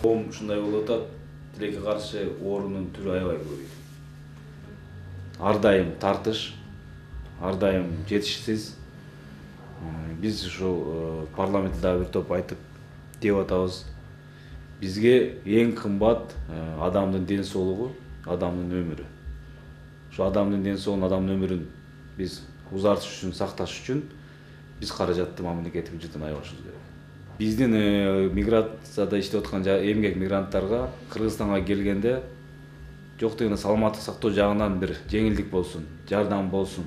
Коом ушундай болуп атат, тилекке каршы оорунун түрү аябай көбөйдү. Ар дайым тартыш, ар дайым жетишсиз. Биз ушу парламентте дагы бир топ айтып деп атабыз. Бизге эң кымбат адамдын ден соолугу, адамдын өмүрү. Ошо адамдын ден соолугун, адамдын өмүрүн биз узартыш үчүн, сакташ үчүн биз каражатты мамлекеттик бюджеттен аябашыбыз керек. Биздин миграцияда иштеп аткан эмгек мигранттарга Кыргызстанга келгенде жок дегенде саламаттык сактоо жагынан бир жеңилдик болсун, жардам болсун.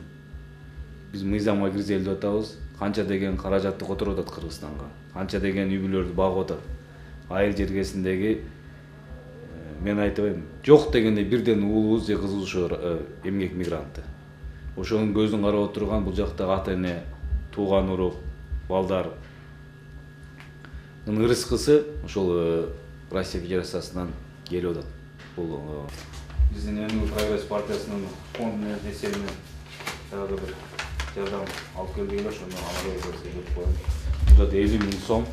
Биз мыйзамга киргизели деп атабыз. Канча деген каражатты которуп атат Кыргызстанга. Канча деген үй бүлөлөрдү багып атат. Айыл жергесиндеги мен айтабайм, жок дегенде бирден уулубуз же кызыбыз ошо эмгек мигранты. Ошонун көзүн карап отурган бул жактагы ата эне, тууган урук, балдар ырыскысы ошол Россия Федерациясынан келип атат. Бул биздин Өнүгүү прогресс партиясынын фондунун эсебинен дагы бир жардам алып келдик, ошону алып келип коем. Бул 50 000 сом.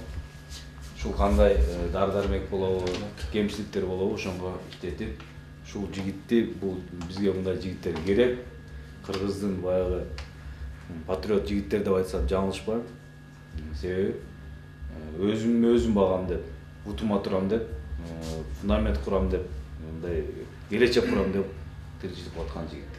Ушул кандай дары-дармек болобу, кемчиликтер болобу, ошонго иштетип, ушул жигитти, бул бизге мындай жигиттер керек. Кыргыздын баягы патриот жигиттер деп айтсам жаңылышпайм. Себеби өзүм багам деп, бутума турам деп, фундамент курам деп, мындай келечек курам деп тиричилик аткан жигит.